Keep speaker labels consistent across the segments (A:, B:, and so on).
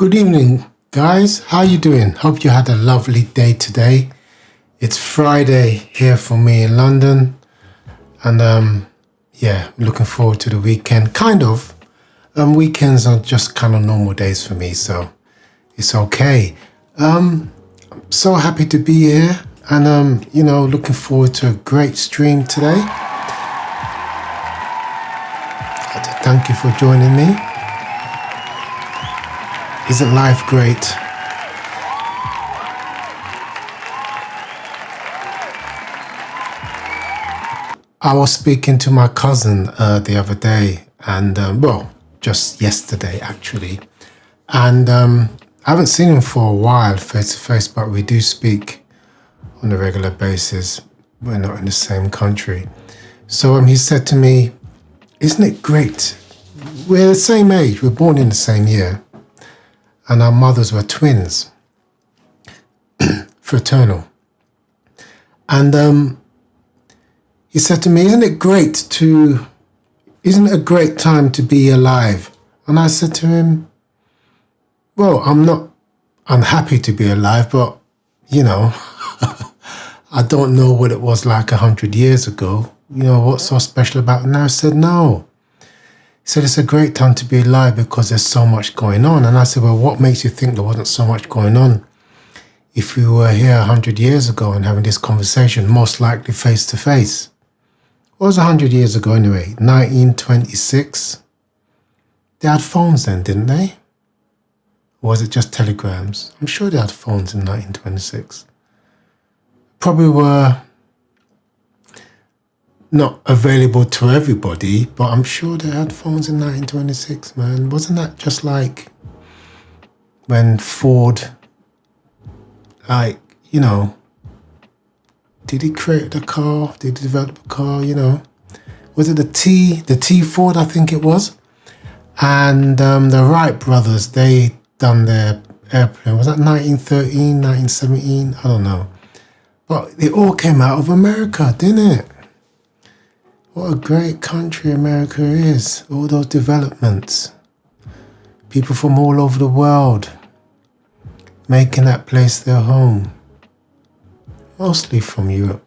A: Good evening, guys. How you doing? Hope you had a lovely day today. It's Friday here for me in London, and yeah, looking forward to the weekend. Kind of. Weekends are just kind of normal days for me, so it's okay. So happy to be here, and looking forward to a great stream today. Thank you for joining me. Isn't life great? I was speaking to my cousin the other day, and just yesterday actually, and I haven't seen him for a while face to face, but we do speak on a regular basis. We're not in the same country. So he said to me, isn't it great? We're the same age, we're born in the same year, and our mothers were twins, fraternal. And he said to me, isn't it a great time to be alive? And I said to him, well, I'm not unhappy to be alive, but, I don't know what it was like 100 years ago. What's so special about it now? I said, no. He said, it's a great time to be alive because there's so much going on. And I said, well, what makes you think there wasn't so much going on if we were here 100 years ago and having this conversation, most likely face to face? What was 100 years ago anyway? 1926? They had phones then, didn't they? Or was it just telegrams? I'm sure they had phones in 1926. Probably were not available to everybody, but I'm sure they had phones in 1926, man. Wasn't that just like when Ford, did he create the car? Did he develop a car, Was it the T Ford, I think it was? And the Wright brothers, they done their airplane. Was that 1913, 1917? I don't know. But it all came out of America, didn't it? What a great country America is. All those developments. People from all over the world making that place their home. Mostly from Europe.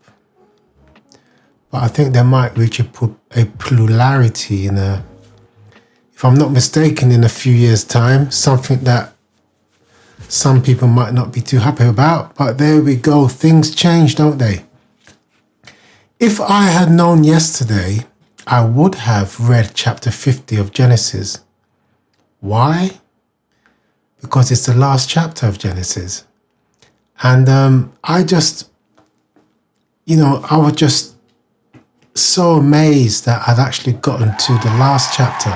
A: But I think they might reach a plurality if I'm not mistaken, in a few years' time, something that some people might not be too happy about. But there we go. Things change, don't they? If I had known yesterday, I would have read chapter 50 of Genesis. Why? Because it's the last chapter of Genesis. And I just, I was just so amazed that I'd actually gotten to the last chapter.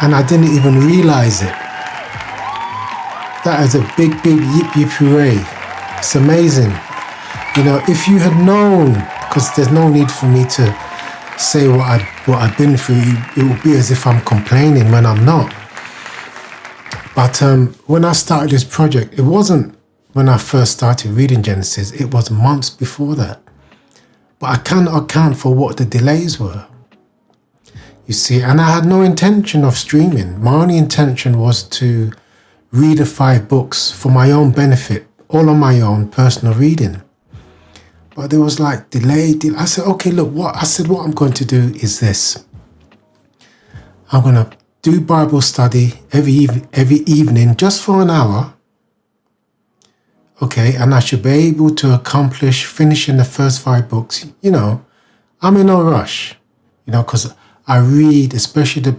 A: And I didn't even realize it. That is a big yip yip hooray. It's amazing. If you had known, because there's no need for me to say what I've been through, it would be as if I'm complaining when I'm not. But when I started this project, it wasn't when I first started reading Genesis, it was months before that. But I cannot account for what the delays were. You see, and I had no intention of streaming. My only intention was to read the 5 books for my own benefit, all on my own personal reading. But there was like delay. I said, okay, look, what I'm going to do is this. I'm going to do Bible study every evening, just for an hour. Okay, and I should be able to accomplish finishing the first 5 books. I'm in no rush, because I read, especially the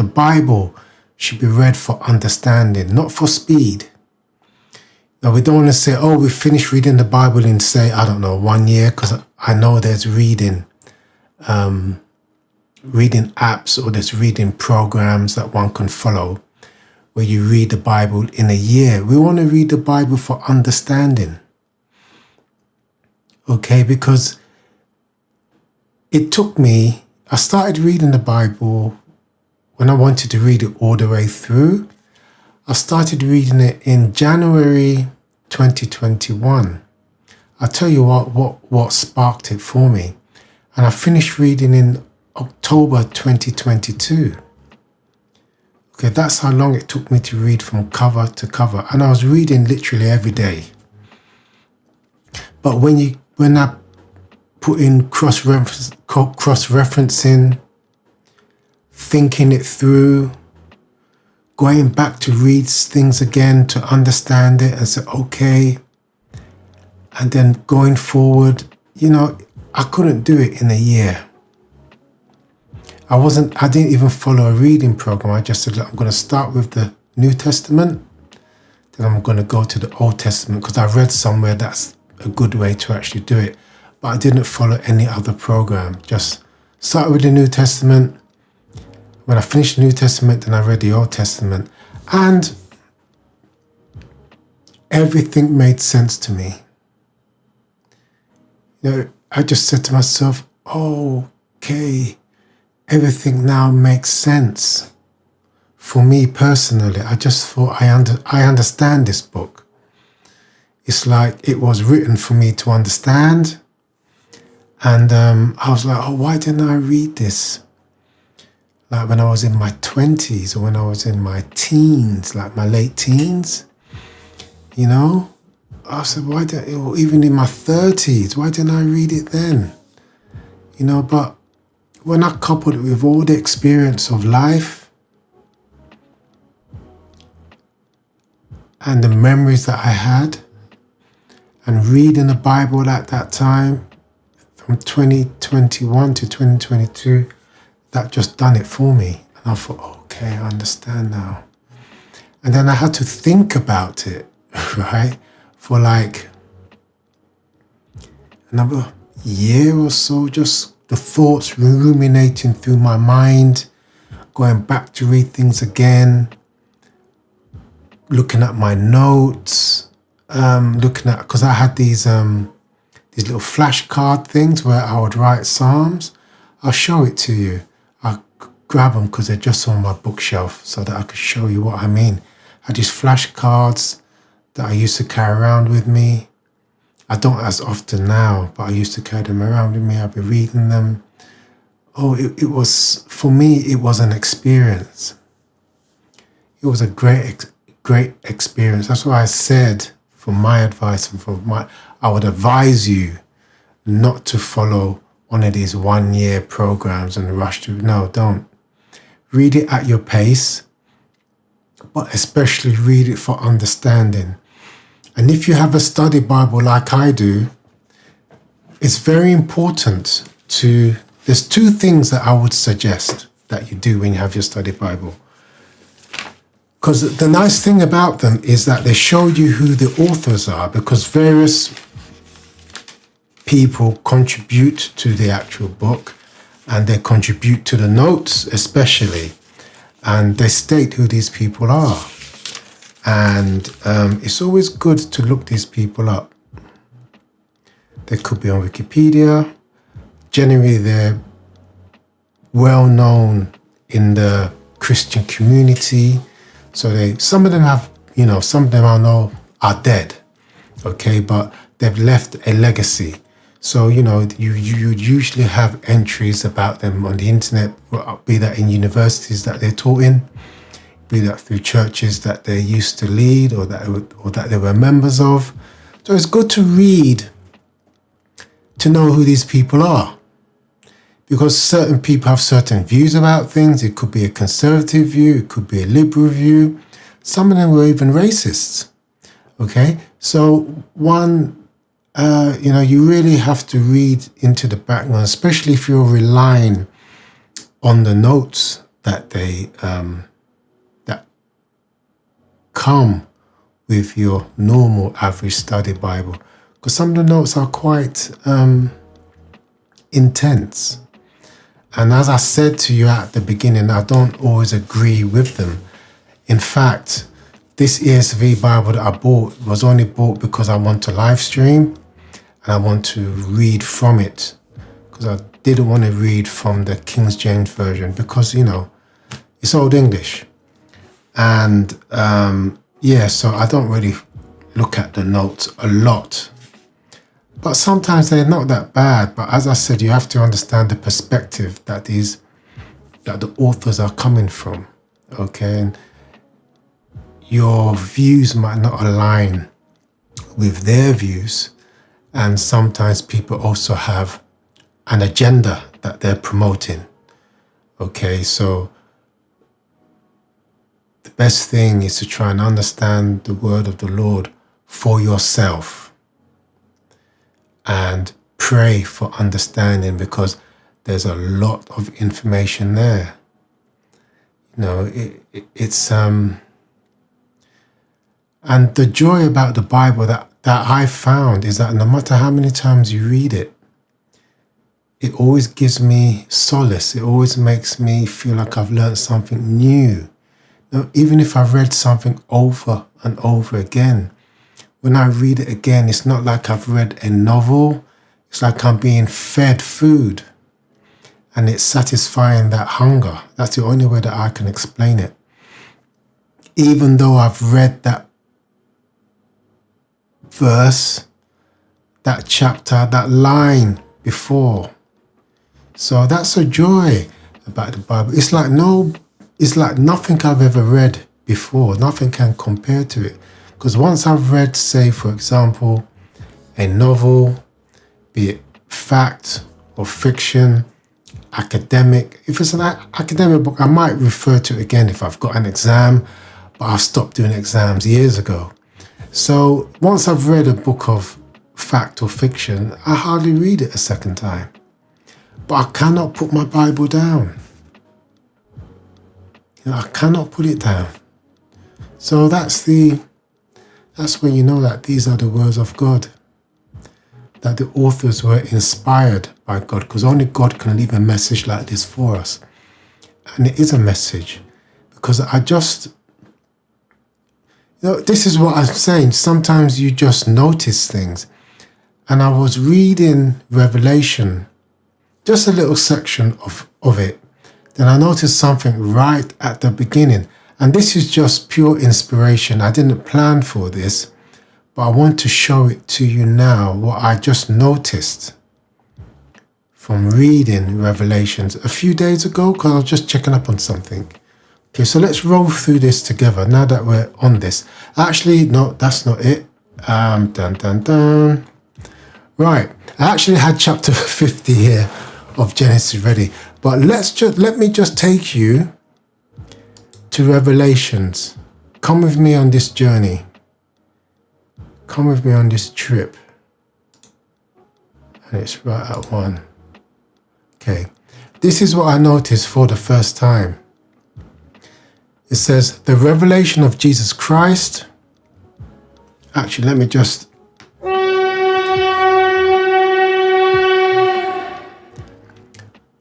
A: Bible, should be read for understanding, not for speed. Now, we don't want to say, we finished reading the Bible in, say, 1 year, because I know there's reading apps or there's reading programs that one can follow where you read the Bible in a year. We want to read the Bible for understanding. Okay, because I started reading the Bible when I wanted to read it all the way through. I started reading it in January 2021. I'll tell you what sparked it for me. And I finished reading in October 2022. Okay, that's how long it took me to read from cover to cover. And I was reading literally every day. But when I put in cross-referencing, thinking it through, going back to read things again to understand it and say, okay, and then going forward, I couldn't do it in a year. I didn't even follow a reading program. I just said, look, I'm going to start with the New Testament, then I'm going to go to the Old Testament, because I read somewhere that's a good way to actually do it. But I didn't follow any other program. Just started with the New Testament. When I finished the New Testament, then I read the Old Testament. And everything made sense to me. I just said to myself, okay, everything now makes sense. For me personally, I just thought I understand this book. It's like it was written for me to understand. And I was like, why didn't I read this? Like when I was in my 20s or when I was in my teens, like my late teens, I said, or even in my 30s, why didn't I read it then? But when I coupled it with all the experience of life and the memories that I had and reading the Bible at that time, from 2021 to 2022, that just done it for me. And I thought, okay, I understand now. And then I had to think about it, right? For like another year or so, just the thoughts ruminating through my mind, going back to read things again, looking at my notes, because I had these little flashcard things where I would write Psalms. I'll show it to you. I'll grab them because they're just on my bookshelf so that I could show you what I mean. I had these flashcards that I used to carry around with me. I don't as often now, but I used to carry them around with me. I'd be reading them. It was, for me, it was an experience. It was a great experience. That's why I said, for my advice and I would advise you not to follow one of these 1-year programs and rush to. No, don't. Read it at your pace, but especially read it for understanding. And if you have a study Bible like I do, it's very important there's 2 things that I would suggest that you do when you have your study Bible. Because the nice thing about them is that they show you who the authors are, because various people contribute to the actual book and they contribute to the notes especially, and they state who these people are. And it's always good to look these people up. They could be on Wikipedia. Generally, they're well known in the Christian community. So some of them have, some of them I know are dead, okay, but they've left a legacy. So, you usually have entries about them on the internet, be that in universities that they're taught in, be that through churches that they used to lead or that they were members of. So it's good to read to know who these people are, because certain people have certain views about things. It could be a conservative view, it could be a liberal view. Some of them were even racists. Okay, so you really have to read into the background, especially if you're relying on the notes that that come with your normal average study Bible, because some of the notes are quite intense. And as I said to you at the beginning, I don't always agree with them. In fact, this ESV Bible that I bought was only bought because I want to live stream and I want to read from it, because I didn't want to read from the King James Version because, it's Old English. And so I don't really look at the notes a lot. But sometimes they're not that bad. But as I said, you have to understand the perspective that the authors are coming from. Okay, and your views might not align with their views, and sometimes people also have an agenda that they're promoting. Okay, so the best thing is to try and understand the word of the Lord for yourself and pray for understanding, because there's a lot of information there. You know, it's and the joy about the Bible that I found is that no matter how many times you read it, it always gives me solace. It always makes me feel like I've learned something new. You know, even if I've read something over and over again, when I read it again, it's not like I've read a novel. It's like I'm being fed food, and it's satisfying that hunger. That's the only way that I can explain it. Even though I've read that verse, that chapter, that line before. So that's a joy about the Bible. It's like nothing I've ever read before. Nothing can compare to it. Because once I've read, say, for example, a novel, be it fact or fiction, academic. If it's an academic book, I might refer to it again if I've got an exam, but I stopped doing exams years ago. So once I've read a book of fact or fiction, I hardly read it a second time. But I cannot put my Bible down. You know, I cannot put it down. So that's when you know that these are the words of God, that the authors were inspired by God, because only God can leave a message like this for us. And it is a message, because this is what I'm saying. Sometimes you just notice things. And I was reading Revelation, just a little section of it. Then I noticed something right at the beginning. And this is just pure inspiration. I didn't plan for this, but I want to show it to you now, what I just noticed from reading Revelations a few days ago, because I was just checking up on something. Okay, so let's roll through this together now that we're on this. Actually, no, that's not it. Right, I actually had chapter 50 here of Genesis ready, but let me just take you to Revelations. Come with me on this journey. Come with me on this trip. And it's right at 1. Okay, this is what I noticed for the first time. It says, the revelation of Jesus Christ. Actually, let me just...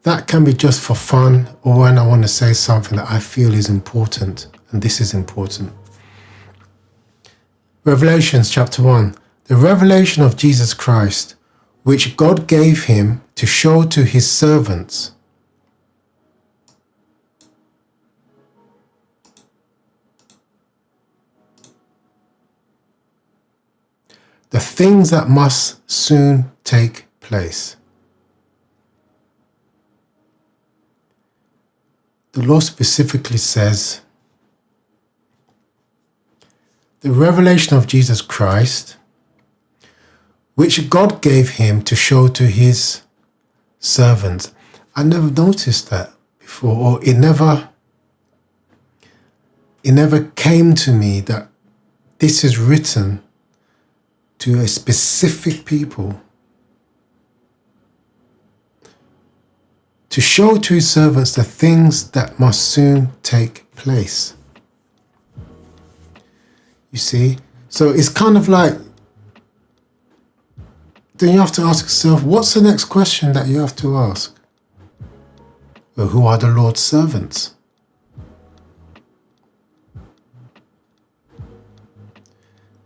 A: That can be just for fun, or when I want to say something that I feel is important, and this is important. Revelations chapter 1. The revelation of Jesus Christ, which God gave him to show to his servants. The things that must soon take place. The law specifically says, the revelation of Jesus Christ, which God gave him to show to his servants. I never noticed that before, or it never came to me that this is written to a specific people, to show to his servants the things that must soon take place. You see? So it's kind of like, then you have to ask yourself, what's the next question that you have to ask? Well, who are the Lord's servants?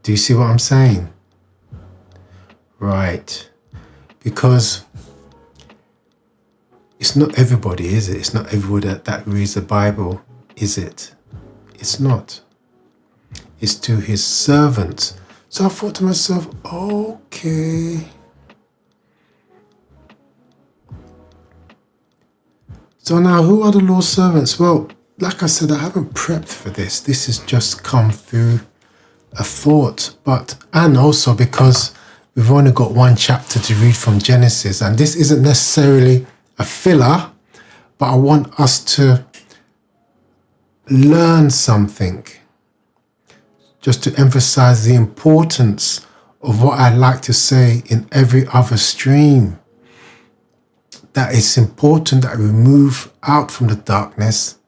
A: Do you see what I'm saying? Right. Because it's not everybody, is it? It's not everybody that reads the Bible, is it? It's not. It's to his servants. So I thought to myself, okay. So now, who are the Lord's servants? Well, like I said, I haven't prepped for this. This has just come through a thought, and also because we've only got one chapter to read from Genesis, and this isn't necessarily a filler, but I want us to learn something, just to emphasize the importance of what I like to say in every other stream, that it's important that we move out from the darkness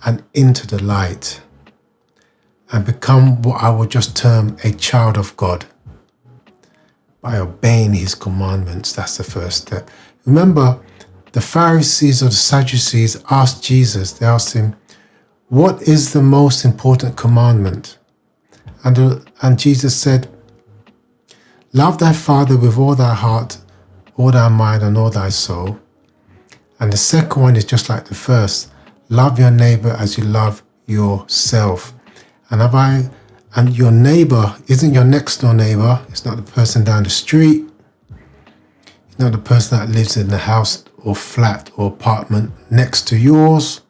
A: and into the light and become what I would just term a child of God by obeying his commandments. That's the first step. Remember, the Pharisees or the Sadducees asked Jesus, they asked him, what is the most important commandment? And Jesus said, love thy Father with all thy heart, all thy mind, and all thy soul. And the second one is just like the first. Love your neighbor as you love yourself. And your neighbor isn't your next door neighbor. It's not the person down the street. It's not the person that lives in the house or flat or apartment next to yours.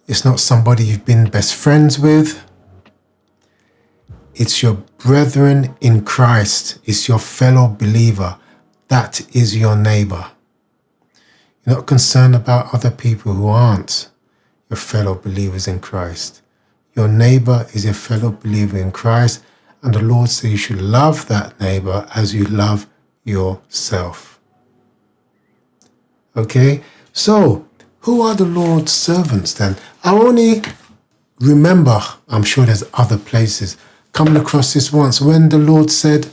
A: It's not somebody you've been best friends with. It's your brethren in Christ. It's your fellow believer. That is your neighbor. You're not concerned about other people who aren't your fellow believers in Christ. Your neighbor is a fellow believer in Christ, and the Lord says you should love that neighbor as you love yourself. Okay? So, who are the Lord's servants then? I only remember, I'm sure there's other places, coming across this once when the Lord said,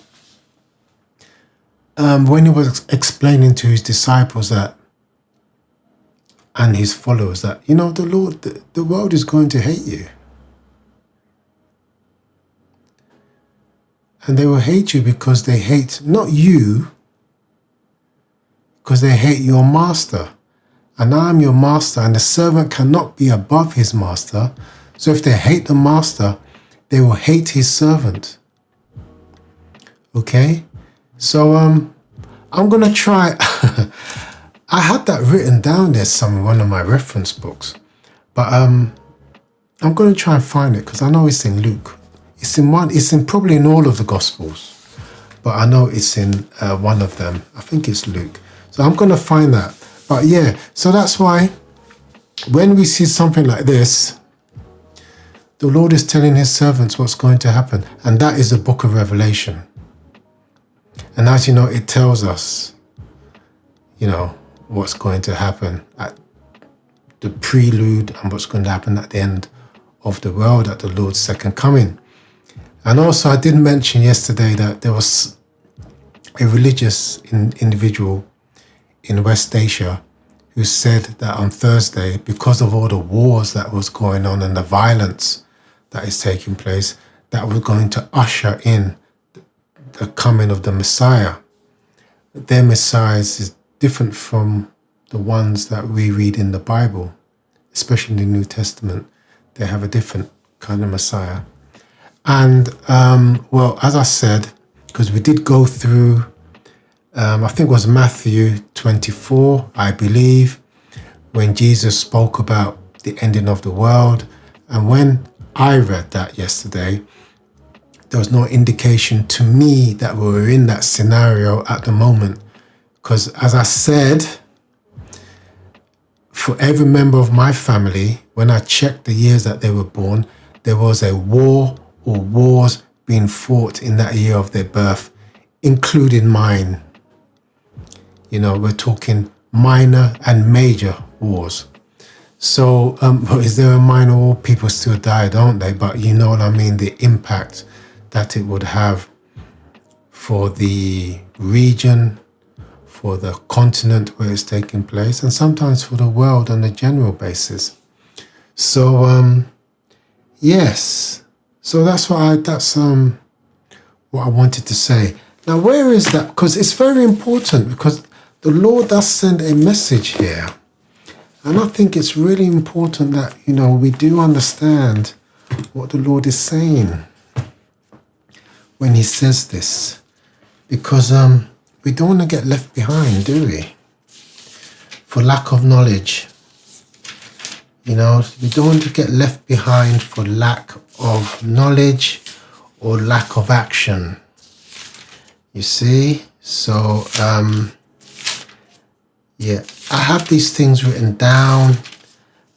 A: when he was explaining to his disciples that, and his followers that, the world is going to hate you. And they will hate you because they hate not you, because they hate your master. And I am your master, and the servant cannot be above his master. So if they hate the master, they will hate his servant. Okay? So I'm going to try. I had that written down there somewhere in one of my reference books. But I'm going to try and find it because I know it's in Luke. It's probably in all of the Gospels. But I know it's in one of them. I think it's Luke. So I'm going to find that. But yeah, so that's why when we see something like this, the Lord is telling his servants what's going to happen. And that is the book of Revelation. And as you know, it tells us, what's going to happen at the prelude and what's going to happen at the end of the world at the Lord's second coming. And also, I did mention yesterday that there was a religious individual in West Asia who said that on Thursday, because of all the wars that was going on and the violence that is taking place, that we're going to usher in the coming of the Messiah. Their Messiah is different from the ones that we read in the Bible, especially in the New Testament. They have a different kind of Messiah. And, as I said, because we did go through, I think it was Matthew 24, I believe, when Jesus spoke about the ending of the world. And when I read that yesterday, there was no indication to me that we were in that scenario at the moment. Because as I said, for every member of my family, when I checked the years that they were born, there was a war or wars being fought in that year of their birth, including mine. We're talking minor and major wars. So is there a minor war? People still die, don't they? But you know what I mean, the impact that it would have for the region, for the continent where it's taking place, and sometimes for the world on a general basis. So, yes. So that's what I wanted to say. Now, where is that? Because it's very important, because the Lord does send a message here. And I think it's really important that, we do understand what the Lord is saying when he says this. Because we don't want to get left behind, do we? for lack of knowledge. You know, we don't want to get left behind for lack of knowledge or lack of action. You see? So, yeah, I have these things written down.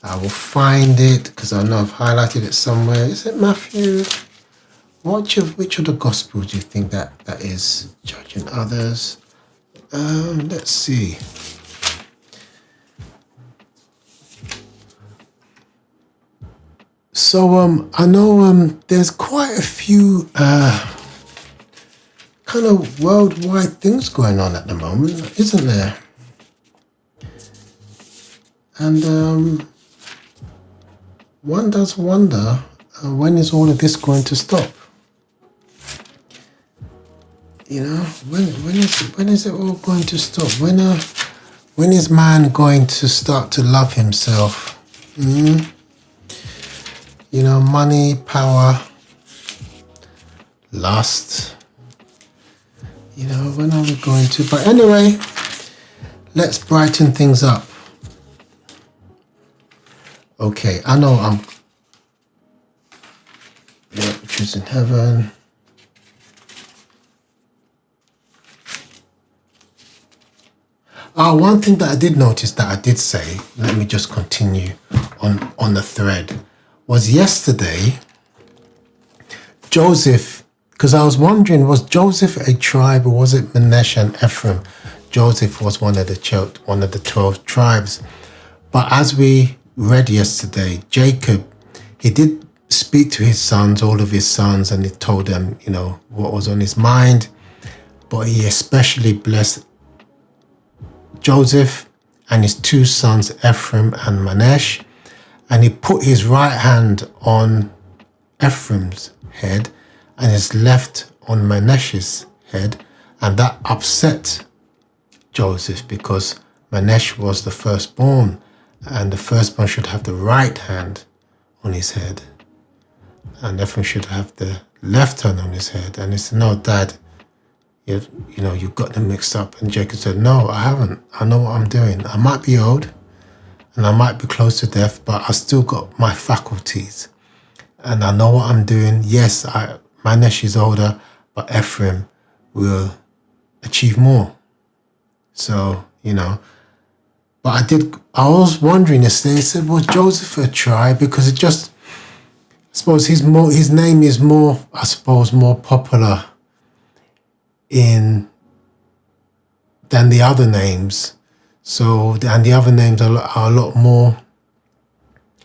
A: I will find it because I know I've highlighted it somewhere. Is it Matthew? Which of the Gospels do you think that is? Judging others. Let's see. So I know there's quite a few kind of worldwide things going on at the moment, isn't there? And one does wonder, when is all of this going to stop? You know, when is it all going to stop? When is man going to start to love himself? You know, money, power, lust. You know, when are we going to? But anyway, let's brighten things up. Okay, I know I'm. Yeah, which is in heaven. One thing that I did notice that I did say, let me just continue on the thread, was yesterday, Joseph, because I was wondering, was Joseph a tribe or was it Manasseh and Ephraim? Joseph was one of the 12 tribes. But as we read yesterday, Jacob, he did speak to his sons, all of his sons, and he told them, you know, what was on his mind. But he especially blessed Joseph and his two sons, Ephraim and Manasseh, and he put his right hand on Ephraim's head and his left on Manasseh's head, and that upset Joseph because Manasseh was the firstborn, and the firstborn should have the right hand on his head, and Ephraim should have the left hand on his head. And he said, "No, Dad, you know, you got them mixed up." And Jacob said, "No, I haven't. I know what I'm doing. I might be old and I might be close to death, but I still got my faculties and I know what I'm doing. Yes, Manasseh is older, but Ephraim will achieve more." So, you know, but I was wondering yesterday, he said, was Joseph a tribe? Because it just, I suppose his name is more, I suppose, more popular than the other names. So, and the other names are a lot more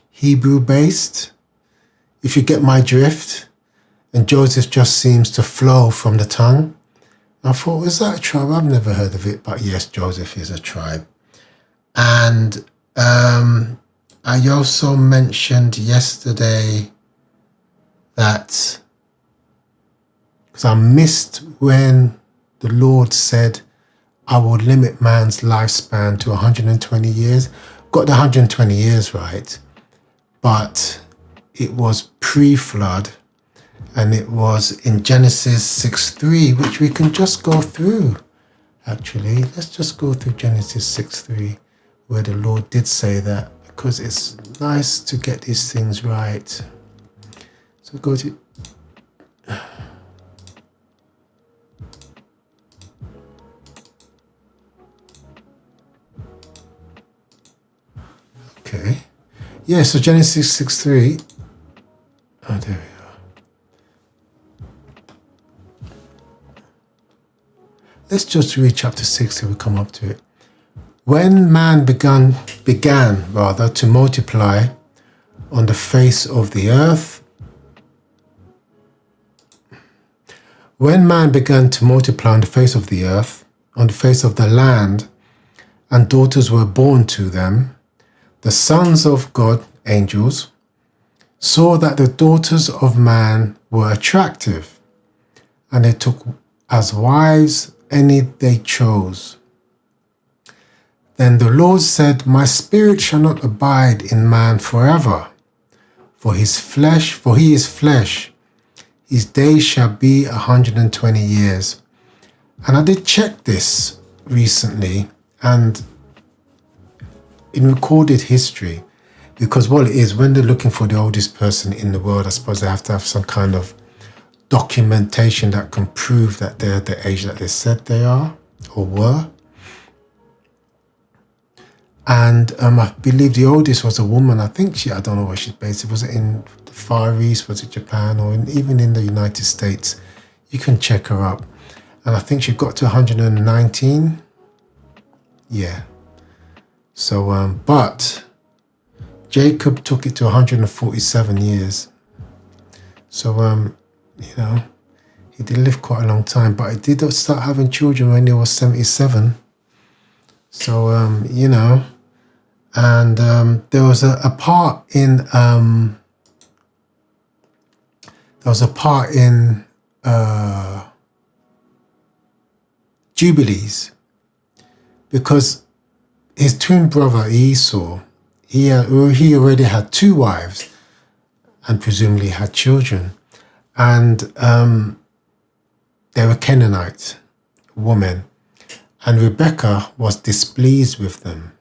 A: Hebrew based, if you get my drift. And Joseph just seems to flow from the tongue. I thought, is that a tribe? I've never heard of it, but yes, Joseph is a tribe. And I also mentioned yesterday that, because I missed when the Lord said, "I will limit man's lifespan to 120 years. Got the 120 years right, but it was pre-flood, and it was in Genesis 6:3, which we can just go through. Actually, let's just go through Genesis 6:3, where the Lord did say that, because it's nice to get these things right. So go to... Okay. Yeah, so Genesis 6:3. Oh, there we are. Let's just read chapter 6 till we come up to it. When man began to multiply on the face of the earth, when man began to multiply on the face of the earth, on the face of the land, and daughters were born to them, the sons of God, angels, saw that the daughters of man were attractive, and they took as wives any they chose. Then the Lord said, "My spirit shall not abide in man forever, for he is flesh. His days shall be 120 years." And I did check this recently, and in recorded history, because what it is, when they're looking for the oldest person in the world, I suppose they have to have some kind of documentation that can prove that they're the age that they said they are or were. And I believe the oldest was a woman. I think I don't know where she's based. Was it in the Far East? Was it Japan? Or even in the United States? You can check her up. And I think she got to 119. Yeah. So, but Jacob took it to 147 years. So, you know, he did live quite a long time, but he did start having children when he was 77. So, you know, and there was a part in Jubilees, because his twin brother Esau, he already had 2 wives and presumably had children, and they were Canaanite women, and Rebecca was displeased with them.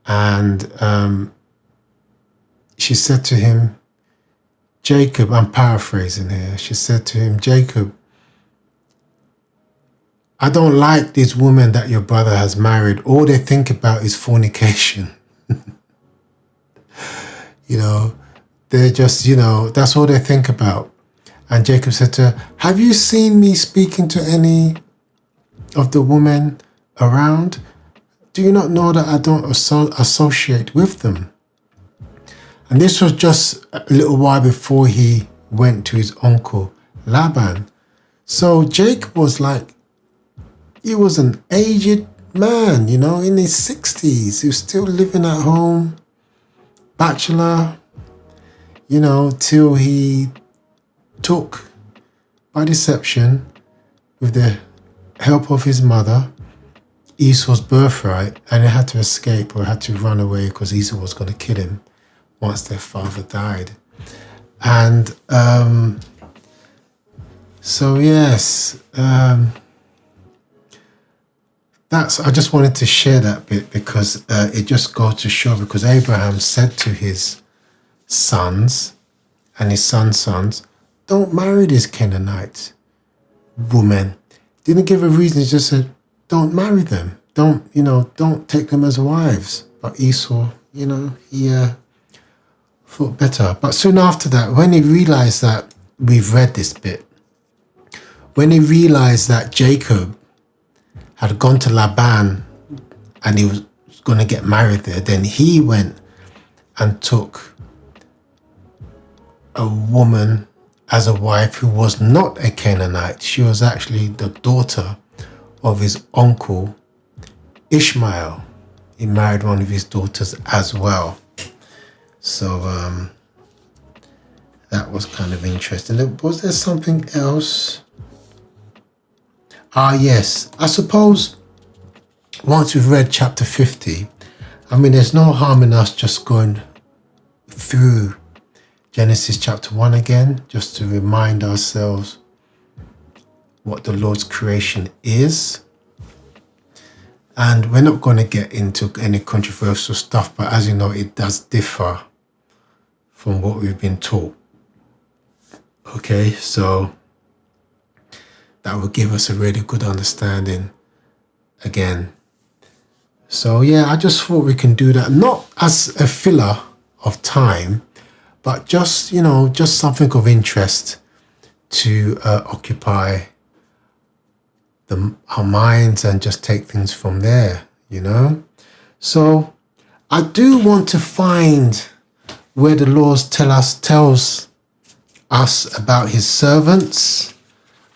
A: And she said to him, Jacob, I'm paraphrasing here, she said to him, Jacob, I don't like these women that your brother has married. All they think about is fornication. You know, they're just, you know, that's all they think about. And Jacob said to her, have you seen me speaking to any of the women around? Do you not know that I don't associate with them? And this was just a little while before he went to his uncle Laban. So Jacob was like, he was an aged man, you know, in his 60s. He was still living at home, bachelor, you know, till he took, by deception, with the help of his mother, Esau's birthright, and he had to escape or had to run away because Esau was going to kill him once their father died. And so, yes, I just wanted to share that bit because it just goes to show, because Abraham said to his sons and his sons, don't marry this Canaanite woman. Didn't give a reason, he just said, don't marry them. Don't take them as wives. But Esau, you know, he thought better. But soon after that, when he realized that, we've read this bit, when he realized that Jacob had gone to Laban and he was going to get married there, then he went and took a woman as a wife who was not a Canaanite. She was actually the daughter of his uncle Ishmael. He married one of his daughters as well. So that was kind of interesting. Was there something else? Yes, I suppose once we've read chapter 50, I mean, there's no harm in us just going through Genesis chapter 1 again, just to remind ourselves what the Lord's creation is. And we're not going to get into any controversial stuff, but as you know, it does differ from what we've been taught. Okay, so that will give us a really good understanding again. So yeah, I just thought we can do that, not as a filler of time, but just, you know, just something of interest to occupy our minds and just take things from there, you know. So I do want to find where the Lord tells us about his servants.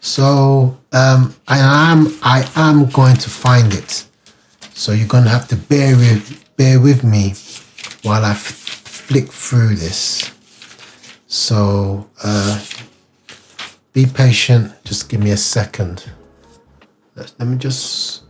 A: So I am going to find it. So you're going to have to bear with me while I flick through this. So be patient. Just give me a second. Let me just...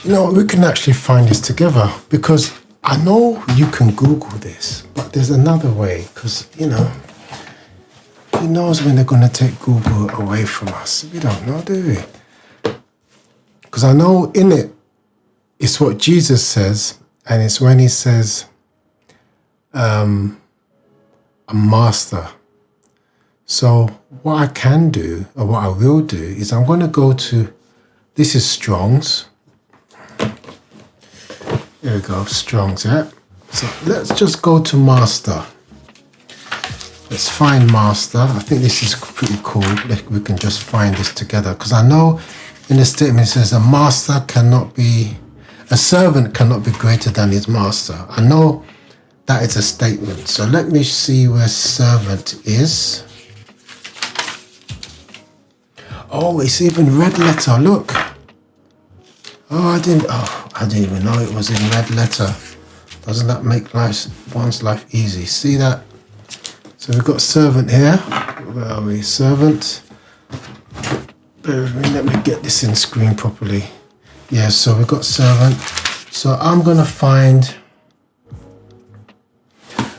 A: You know, we can actually find this together because I know you can Google this, but there's another way because, you know, who knows when they're going to take Google away from us? We don't know, do we? Because I know in it, it's what Jesus says, and it's when he says, a master. So what I can do, or what I will do, is I'm going to go to, this is Strong's. There we go, Strong's, yeah. So let's just go to master. Let's find master. I think this is pretty cool. We can just find this together because I know in the statement it says a servant cannot be greater than his master. I know that is a statement. So let me see where servant is. Oh, it's even red letter. Look. I didn't even know it was in red letter. Doesn't that make one's life easy? See that? So we've got servant here. Where are we? Servant. Bear with me, let me get this in screen properly. Yeah, so we've got servant. So I'm gonna find,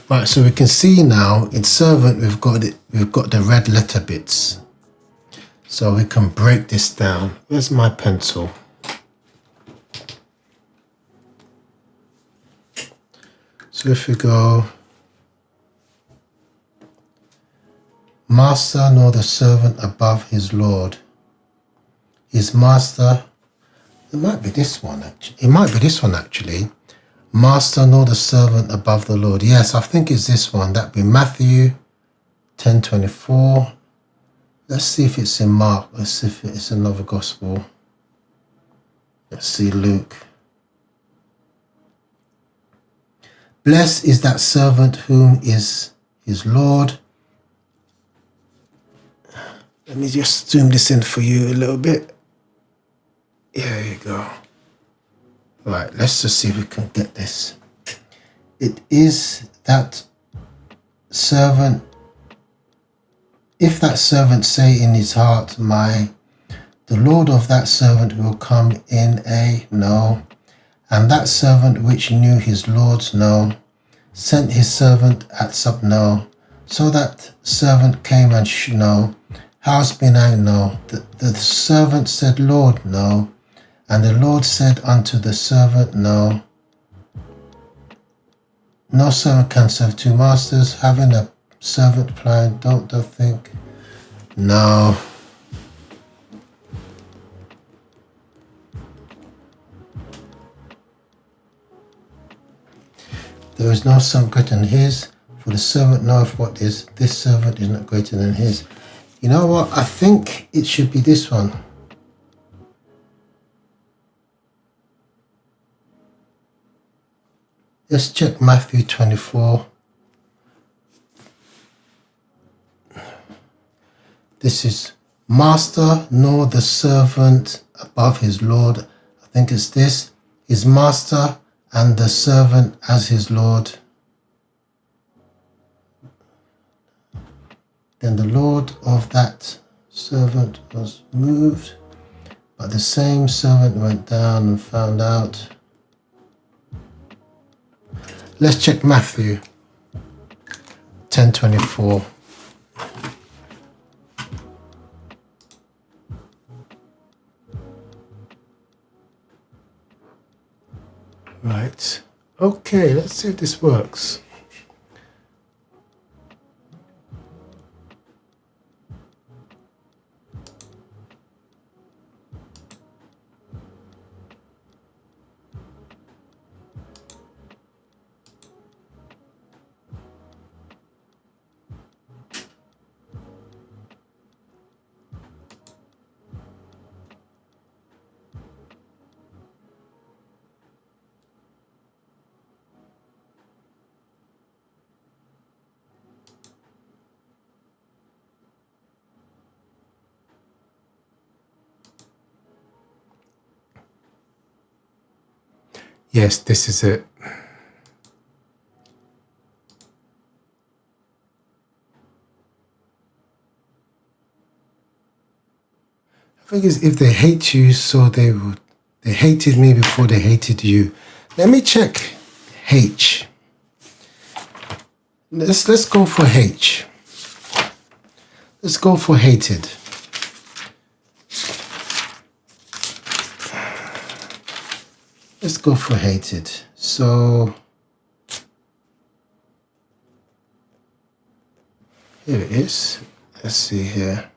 A: right, so we can see now in servant we've got the red letter bits. So we can break this down. Where's my pencil? So if we go, master nor the servant above his Lord. His master, it might be this one actually. Master nor the servant above the Lord. Yes, I think it's this one. That'd be Matthew 10:24. Let's see if it's in Mark. Let's see if it's another gospel. Let's see Luke. Blessed is that servant whom is his Lord. Let me just zoom this in for you a little bit. There you go. Right, let's just see if we can get this. It is that servant, if that servant say in his heart, the Lord of that servant will come in no, and that servant which knew his Lord's no, sent his servant at no, so that servant came and no, how's been I no? The servant said, Lord, no. And the Lord said unto the servant, no. No servant can serve two masters. Having a servant pliant, don't they think? No. There is no servant greater than his, for the servant knoweth what is. This servant is not greater than his. You know what? I think it should be this one. Let's check Matthew 24. This is master nor the servant above his Lord. I think it's this. His master and the servant as his Lord. Then the Lord of that servant was moved, but the same servant went down and found out. Let's check Matthew 10:24. Right. Okay, let's see if this works. Yes, this is it. I think it's if they hate you, so they will They hated me before they hated you. Let me check H. Let's go for H. Let's go for hated. Let's go for hated. So here it is. Let's see here.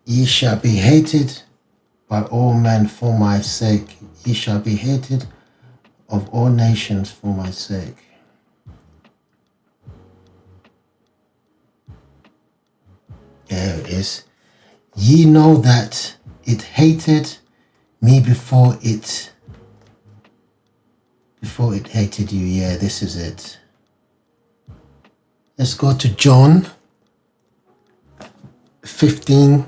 A: Ye shall be hated by all men for my sake. Ye shall be hated of all nations for my sake. There it is. Ye know that it hated me before it hated you. Yeah, this is it. Let's go to John 15:18.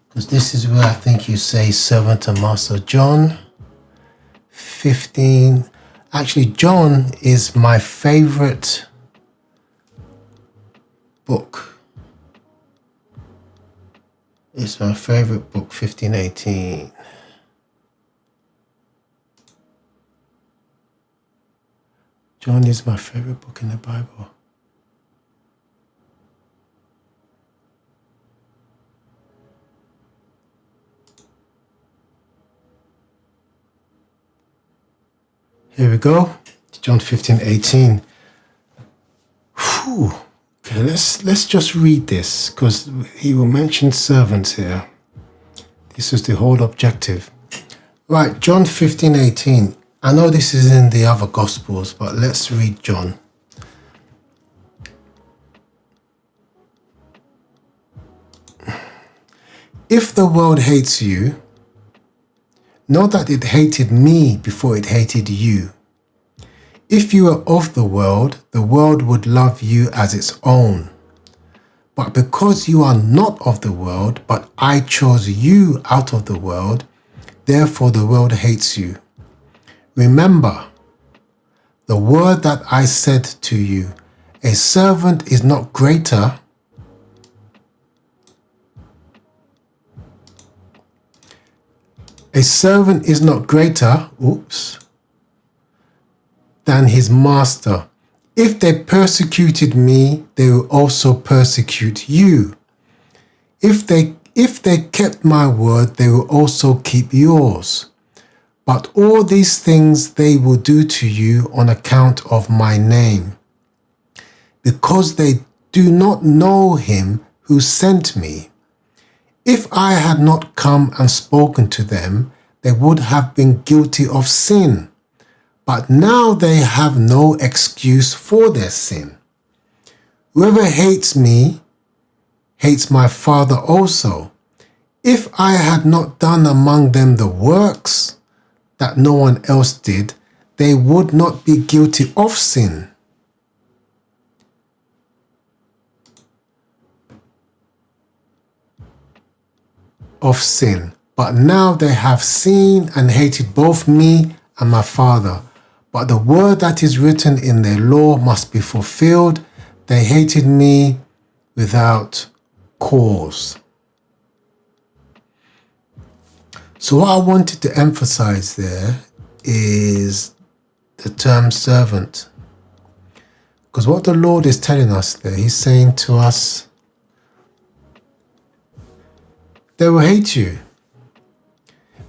A: Because this is where I think you say servant and master. John 15. Actually, John is my favorite book. It's my favorite book, 15:18. John is my favorite book in the Bible. Here we go. John 15:18. Whew. Okay, let's just read this because he will mention servants here. This is the whole objective. Right, John 15:18. I know this is in the other Gospels, but let's read John. If the world hates you, know that it hated me before it hated you. If you were of the world would love you as its own. But because you are not of the world, but I chose you out of the world, therefore the world hates you. Remember the word that I said to you, a servant is not greater than his master. If they persecuted me, they will also persecute you. If they kept my word, they will also keep yours. But all these things they will do to you on account of my name, because they do not know him who sent me. If I had not come and spoken to them, they would have been guilty of sin. But now they have no excuse for their sin. Whoever hates me hates my Father also. If I had not done among them the works that no one else did, they would not be guilty of sin. But now they have seen and hated both me and my Father. But the word that is written in their law must be fulfilled. They hated me without cause. So what I wanted to emphasize there is the term servant. Because what the Lord is telling us there, he's saying to us, they will hate you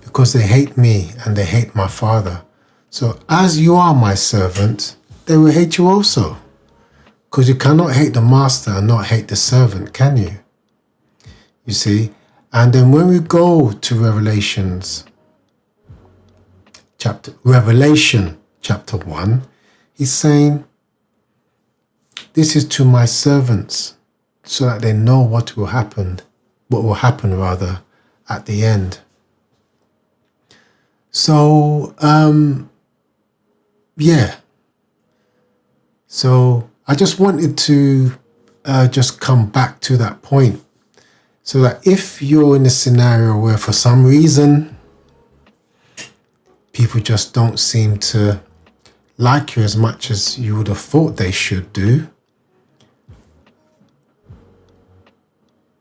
A: because they hate me and they hate my Father. So as you are my servant, they will hate you also. Because you cannot hate the master and not hate the servant, can you? You see? And then when we go to Revelation chapter 1, he's saying, this is to my servants, so that they know what will happen at the end. So, yeah. So I just wanted to just come back to that point. So that if you're in a scenario where for some reason people just don't seem to like you as much as you would have thought they should do,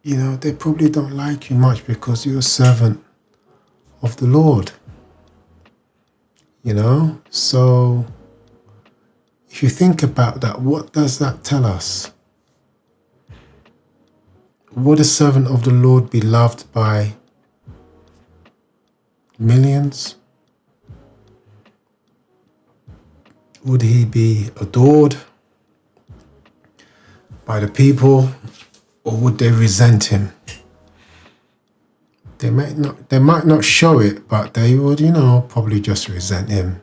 A: you know, they probably don't like you much because you're a servant of the Lord. You know, so if you think about that, what does that tell us? Would a servant of the Lord be loved by millions? Would he be adored by the people, or would they resent him? They might not show it, but they would, you know, probably just resent him.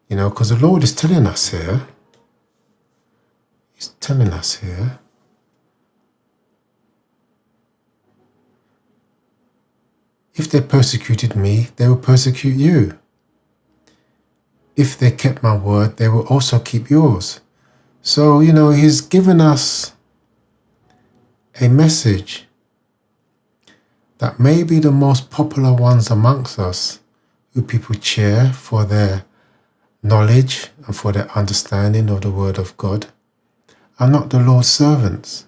A: You know, because the Lord is telling us here, he's telling us here, if they persecuted me, they will persecute you. If they kept my word, they will also keep yours. So, you know, he's given us a message that may be the most popular ones amongst us, who people cheer for their knowledge and for their understanding of the word of God, are not the Lord's servants.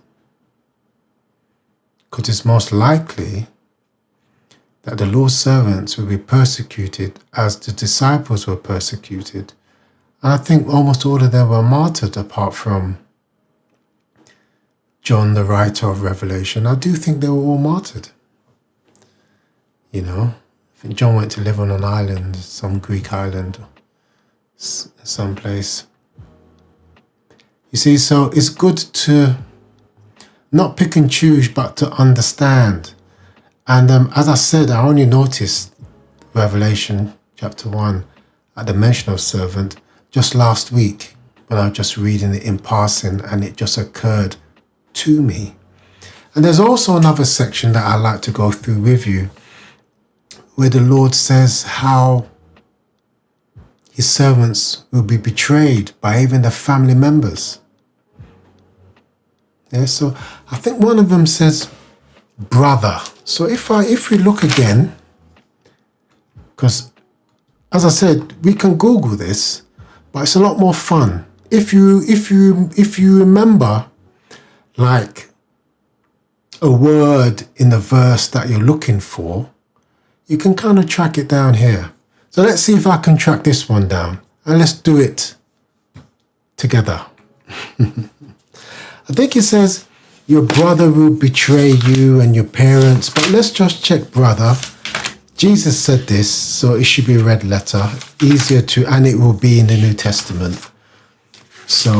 A: Because it's most likely that the Lord's servants will be persecuted as the disciples were persecuted. And I think almost all of them were martyred apart from John, the writer of Revelation. I do think they were all martyred. You know, I think John went to live on an island, some Greek island, someplace. You see, so it's good to not pick and choose, but to understand. And as I said, I only noticed Revelation chapter 1 at the mention of servant just last week when I was just reading it in passing, and it just occurred to me. And there's also another section that I like to go through with you, where the Lord says how his servants will be betrayed by even their family members. Yeah, so I think one of them says brother. So if we look again, because as I said, we can Google this, but it's a lot more fun. If you remember like a word in the verse that you're looking for, you can kind of track it down here. So let's see if I can track this one down, and let's do it together. I think it says your brother will betray you and your parents, but let's just check brother. Jesus said this, so it should be a red letter, easier to, and it will be in the New Testament. So,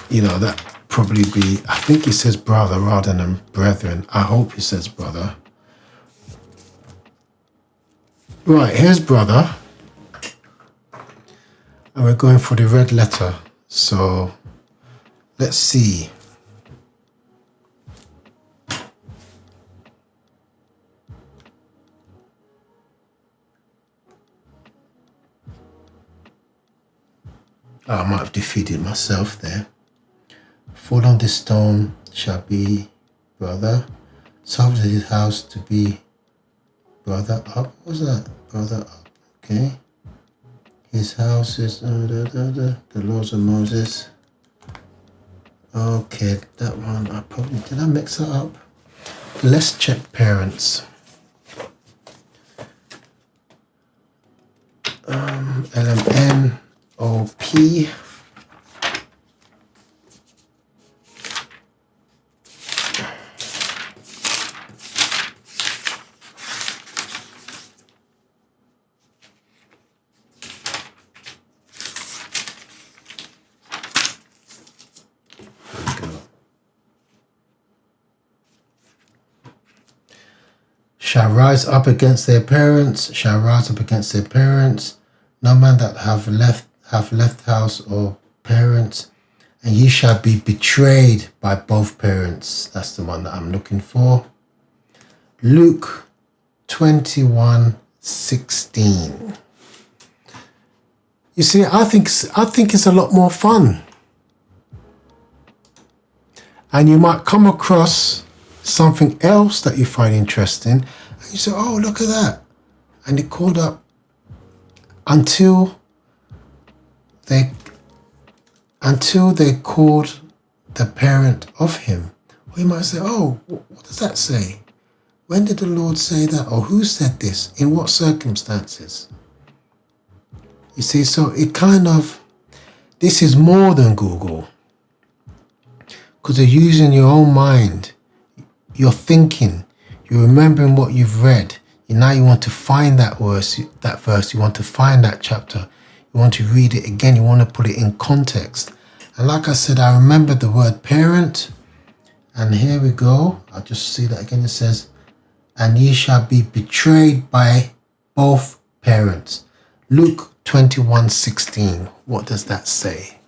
A: you know, that probably be, I think he says brother rather than brethren. I hope he says brother. Right, here's brother. And we're going for the red letter. So, let's see. Oh, I might have defeated myself there. Fall on this stone shall be brother. Solve his house to be brother up. What's that? Brother up. Okay. His house is the laws of Moses. Okay, that one I probably did. I mix it up. Let's check parents. LMNOP. Shall rise up against their parents, shall rise up against their parents. No man that have left house or parents, and ye shall be betrayed by both parents. That's the one that I'm looking for. Luke 21:16. You see, I think it's a lot more fun. And you might come across something else that you find interesting, and you say, oh, look at that. And it called up until they called the parent of him. Or you might say, oh, what does that say? When did the Lord say that? Or who said this? In what circumstances? You see, so it kind of, this is more than Google. Because you're using your own mind. You're thinking. You're remembering what you've read. And now you want to find that verse. You want to find that chapter. You want to read it again. You want to put it in context. And like I said, I remember the word parent. And here we go. I'll just see that again. It says, and ye shall be betrayed by both parents. Luke 21:16. What does that say?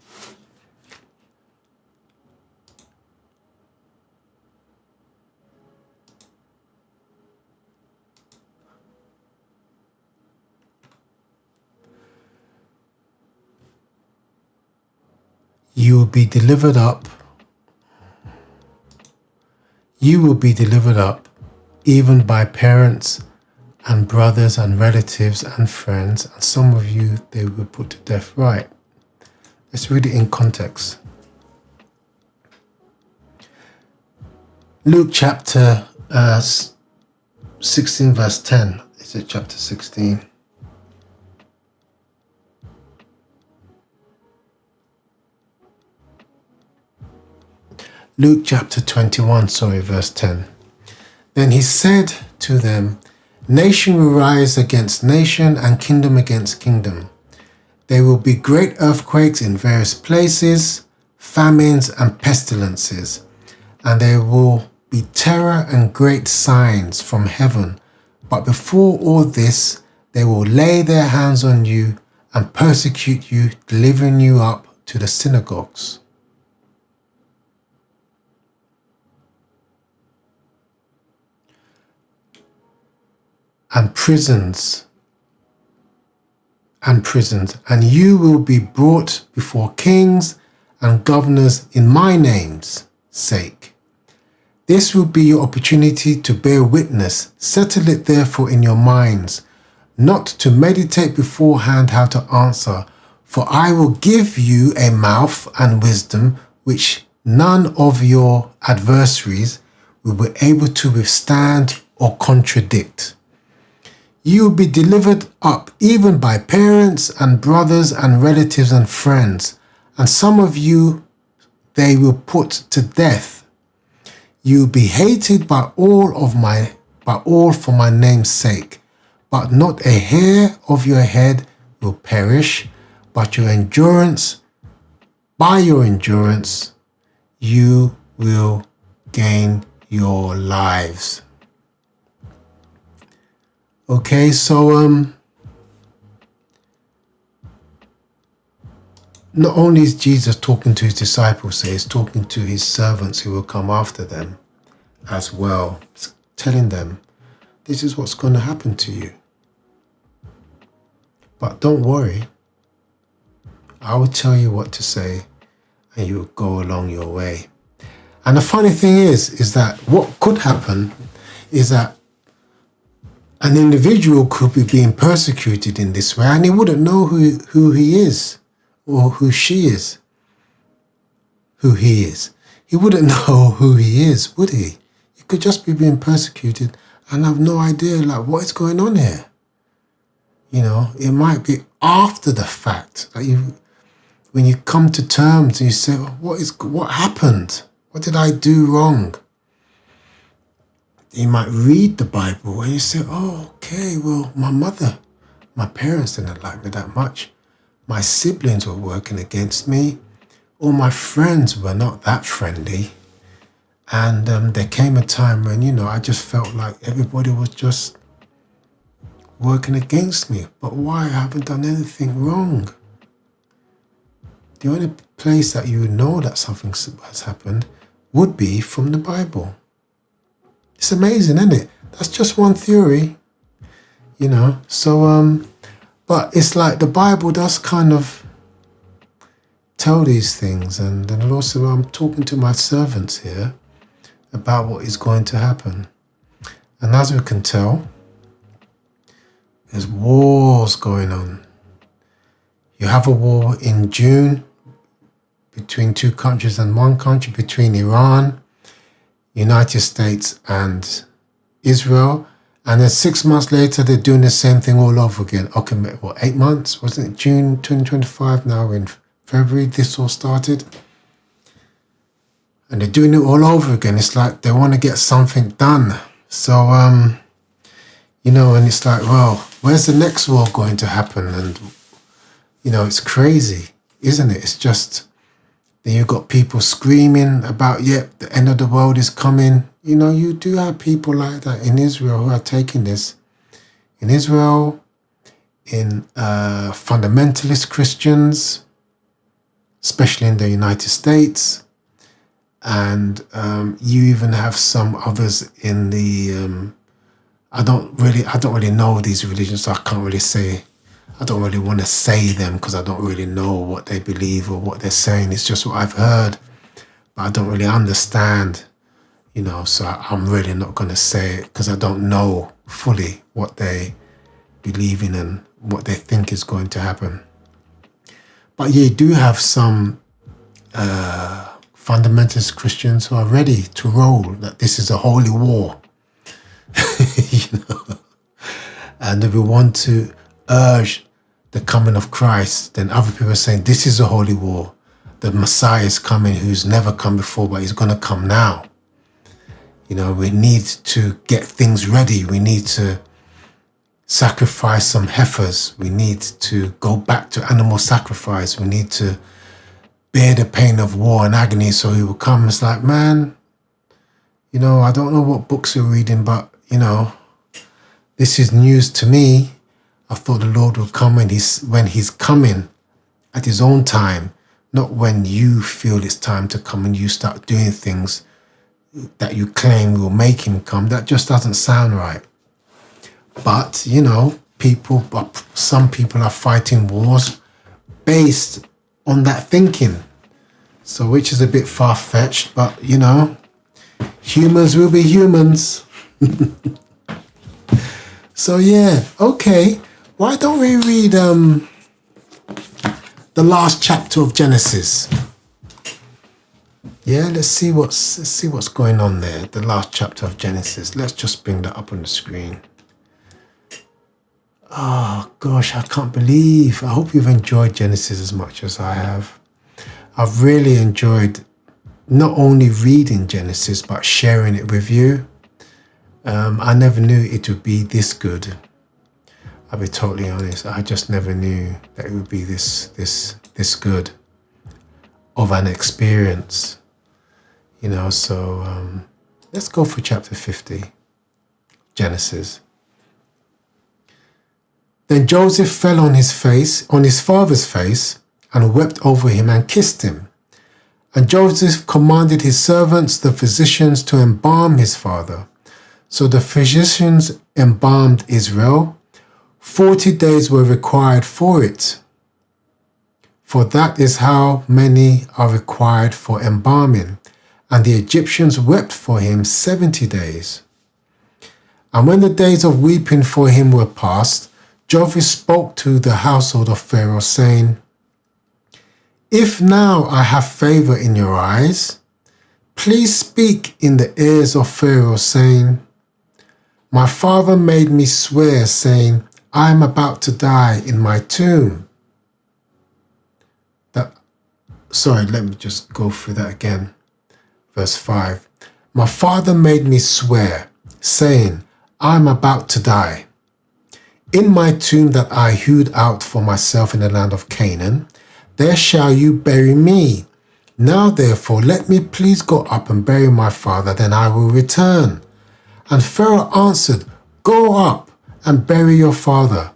A: You will be delivered up. You will be delivered up even by parents and brothers and relatives and friends, and some of you they will put to death. Right. Let's read it in context. Luke chapter 16 verse 10. Is it chapter 16? Luke chapter 21, verse 10. Then he said to them, nation will rise against nation and kingdom against kingdom. There will be great earthquakes in various places, famines and pestilences, and there will be terror and great signs from heaven. But before all this, they will lay their hands on you and persecute you, delivering you up to the synagogues and prisons, and you will be brought before kings and governors in my name's sake. This will be your opportunity to bear witness. Settle it therefore in your minds, not to meditate beforehand how to answer, for I will give you a mouth and wisdom which none of your adversaries will be able to withstand or contradict. You will be delivered up even by parents and brothers and relatives and friends, and some of you they will put to death. You will be hated by all for my name's sake, but not a hair of your head will perish, but by your endurance, you will gain your lives. Okay, so not only is Jesus talking to his disciples, he's talking to his servants who will come after them as well, telling them this is what's going to happen to you. But don't worry, I will tell you what to say and you will go along your way. And the funny thing is that what could happen is that an individual could be being persecuted in this way and he wouldn't know who he is or who she is, who he is. He wouldn't know who he is, would he? He could just be being persecuted and have no idea like what is going on here. You know, it might be after the fact that when you come to terms and you say, what happened? What did I do wrong? You might read the Bible and you say, oh, okay, well, my parents didn't like me that much. My siblings were working against me. All my friends were not that friendly. And there came a time when, I just felt like everybody was just working against me. But why? I haven't done anything wrong. The only place that you would know that something has happened would be from the Bible. It's amazing, isn't it? That's just one theory, So, but it's like the Bible does kind of tell these things. And then also I'm talking to my servants here about what is going to happen. And as we can tell, there's wars going on. You have a war in June between two countries and one country, between Iran United States and Israel. And then 6 months later, they're doing the same thing all over again. Okay, what, 8 months? Wasn't it June 2025? Now in February, this all started. And they're doing it all over again. It's like they want to get something done. So, you know, and it's like, well, where's the next war going to happen? And, you know, it's crazy, isn't it? It's just, then you've got people screaming about, yep, the end of the world is coming. You know, you do have people like that in Israel who are taking this. In Israel, in fundamentalist Christians, especially in the United States. And you even have some others in the, I don't really know these religions, so I can't really say, I don't really want to say them because I don't really know what they believe or what they're saying. It's just what I've heard, but I don't really understand, you know, so I'm really not going to say it because I don't know fully what they believe in and what they think is going to happen. But you do have some fundamentalist Christians who are ready to roll, that this is a holy war. You know? And if we want to urge the coming of Christ, then other people are saying this is a holy war. The Messiah is coming who's never come before, but he's going to come now. You know, we need to get things ready. We need to sacrifice some heifers. We need to go back to animal sacrifice. We need to bear the pain of war and agony so he will come. It's like, man, you know, I don't know what books you're reading, but, you know, this is news to me. I thought the Lord would come when he's coming at his own time, not when you feel it's time to come and you start doing things that you claim will make him come. That just doesn't sound right. But, you know, some people are fighting wars based on that thinking. So, which is a bit far-fetched, but, you know, humans will be humans. So, yeah, okay. Why don't we read the last chapter of Genesis? Yeah, let's see what's going on there. The last chapter of Genesis. Let's just bring that up on the screen. Oh, gosh, I can't believe. I hope you've enjoyed Genesis as much as I have. I've really enjoyed not only reading Genesis, but sharing it with you. I never knew it would be this good. I'll be totally honest. I just never knew that it would be this good of an experience. You know, so let's go for chapter 50, Genesis. Then Joseph fell on his father's face, and wept over him and kissed him. And Joseph commanded his servants, the physicians, to embalm his father. So the physicians embalmed Israel. 40 days were required for it, for that is how many are required for embalming. And the Egyptians wept for him 70 days. And when the days of weeping for him were past, Joseph spoke to the household of Pharaoh, saying, If now I have favor in your eyes, please speak in the ears of Pharaoh, saying, My father made me swear, saying, I am about to die in my tomb. Let me just go through that again. Verse 5. My father made me swear, saying, I am about to die. In my tomb that I hewed out for myself in the land of Canaan, there shall you bury me. Now therefore let me please go up and bury my father, then I will return. And Pharaoh answered, Go up and bury your father,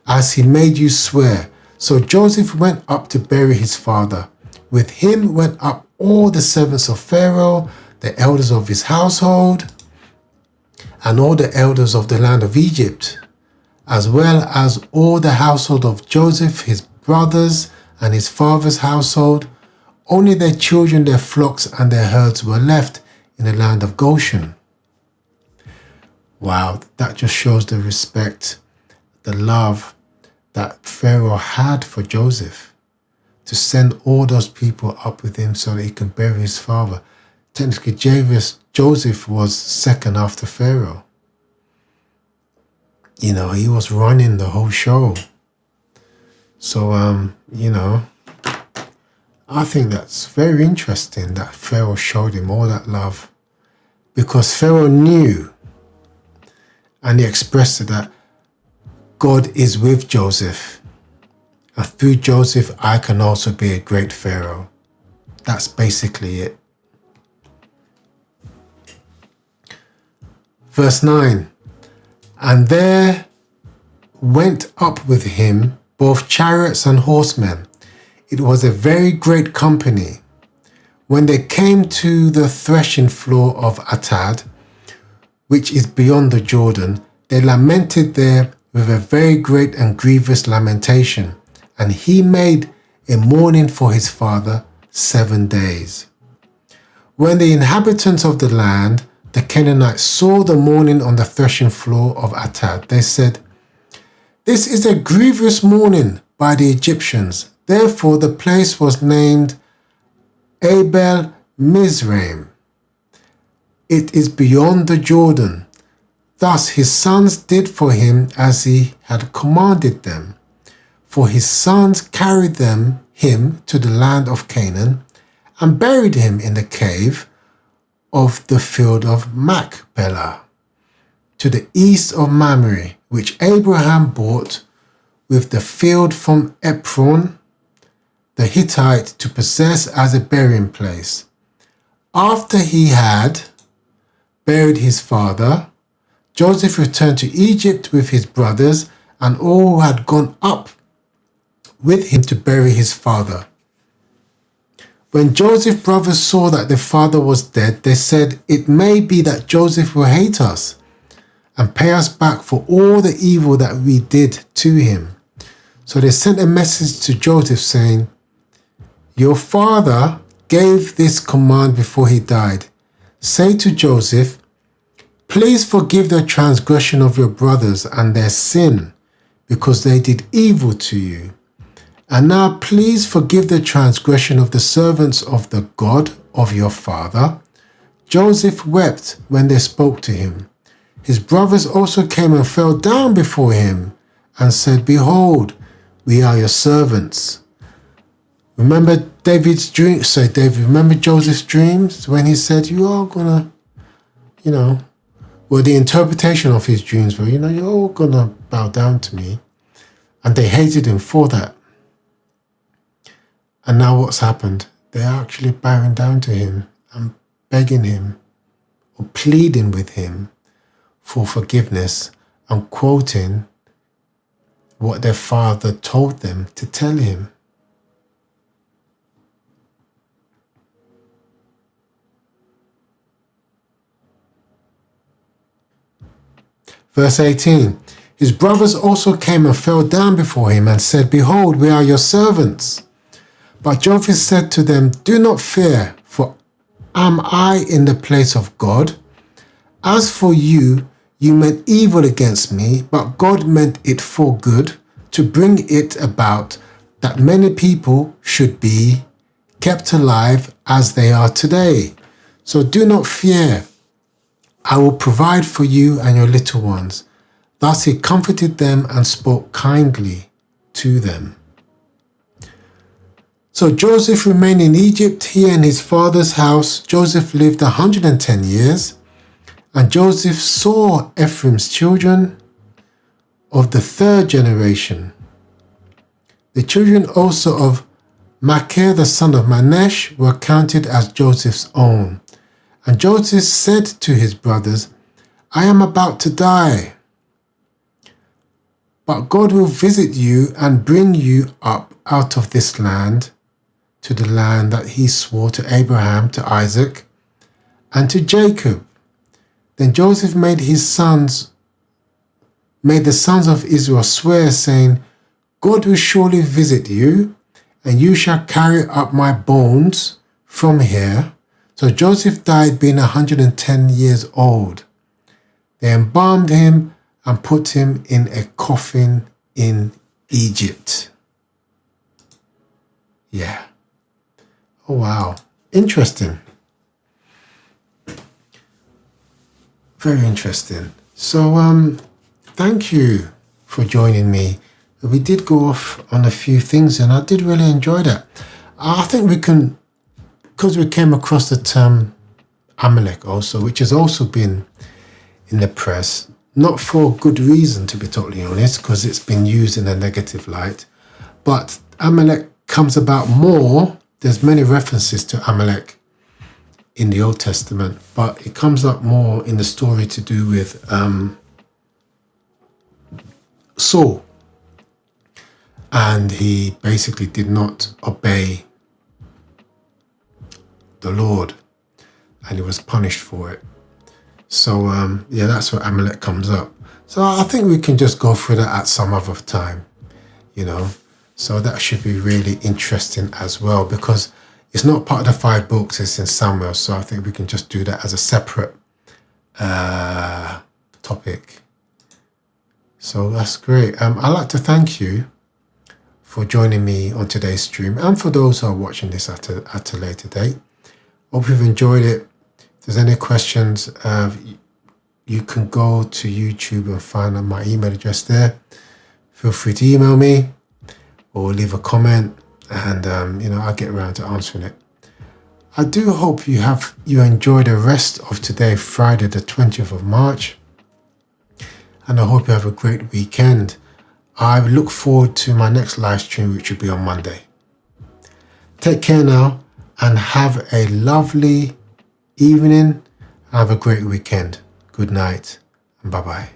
A: as he made you swear. So Joseph went up to bury his father. With him went up all the servants of Pharaoh, the elders of his household, and all the elders of the land of Egypt, as well as all the household of Joseph, his brothers, and his father's household. Only their children, their flocks, and their herds were left in the land of Goshen. Wow, that just shows the respect, the love that Pharaoh had for Joseph, to send all those people up with him so that he can bury his father. Technically, Joseph was second after Pharaoh. You know, he was running the whole show. So, you know, I think that's very interesting that Pharaoh showed him all that love, because Pharaoh knew, and he expressed it, that God is with Joseph, and through Joseph I can also be a great Pharaoh. That's basically it. Verse 9, and there went up with him both chariots and horsemen. It was a very great company. When they came to the threshing floor of Atad, which is beyond the Jordan, they lamented there with a very great and grievous lamentation. And he made a mourning for his father 7 days. When the inhabitants of the land, the Canaanites, saw the mourning on the threshing floor of Atad, they said, "This is a grievous mourning by the Egyptians." Therefore the place was named Abel Mizraim. It is beyond the Jordan. Thus his sons did for him as he had commanded them. For his sons carried him to the land of Canaan and buried him in the cave of the field of Machpelah, to the east of Mamre, which Abraham bought with the field from Ephron the Hittite to possess as a burying place. After he had buried his father, Joseph returned to Egypt with his brothers and all who had gone up with him to bury his father. When Joseph's brothers saw that their father was dead, they said, "It may be that Joseph will hate us and pay us back for all the evil that we did to him." So they sent a message to Joseph saying, "Your father gave this command before he died. Say to Joseph, please forgive the transgression of your brothers and their sin, because they did evil to you. And now please forgive the transgression of the servants of the God of your father." Joseph wept when they spoke to him. His brothers also came and fell down before him and said, "Behold, we are your servants." Remember David's dream? So David, remember Joseph's dreams when he said, "You are gonna, well, the interpretation of his dreams were, you're all gonna bow down to me." And they hated him for that. And now what's happened? They're actually bowing down to him and begging him or pleading with him for forgiveness and quoting what their father told them to tell him. Verse 18, his brothers also came and fell down before him and said, "Behold, we are your servants." But Joseph said to them, "Do not fear, for am I in the place of God? As for you, you meant evil against me, but God meant it for good, to bring it about that many people should be kept alive as they are today. So do not fear. I will provide for you and your little ones." Thus he comforted them and spoke kindly to them. So Joseph remained in Egypt, he and his father's house. Joseph lived 110 years, and Joseph saw Ephraim's children of the third generation. The children also of Machir the son of Manasseh were counted as Joseph's own. And Joseph said to his brothers, "I am about to die, but God will visit you and bring you up out of this land to the land that he swore to Abraham, to Isaac, and to Jacob." Then Joseph made the sons of Israel swear, saying, "God will surely visit you, and you shall carry up my bones from here." So Joseph died being 110 years old. They embalmed him and put him in a coffin in Egypt. Yeah. Oh, wow. Interesting. Very interesting. So thank you for joining me. We did go off on a few things and I did really enjoy that. I think we can, because we came across the term Amalek also, which has also been in the press, not for good reason to be totally honest, because it's been used in a negative light, but Amalek comes about more. There's many references to Amalek in the Old Testament, but it comes up more in the story to do with Saul. And he basically did not obey the Lord and he was punished for it. So yeah, that's where Amalek comes up. So I think we can just go through that at some other time, you know. So that should be really interesting as well, because it's not part of the 5 books, it's in Samuel. So I think we can just do that as a separate topic. So that's great. I'd like to thank you for joining me on today's stream, and for those who are watching this at a later date. Hope you've enjoyed it. If there's any questions, you can go to YouTube and find my email address there. Feel free to email me or leave a comment, and I'll get around to answering it. I do hope you enjoy the rest of today, Friday the 20th of March, and I hope you have a great weekend. I look forward to my next live stream, which will be on Monday. Take care now and have a lovely evening. Have a great weekend. Good night and bye-bye.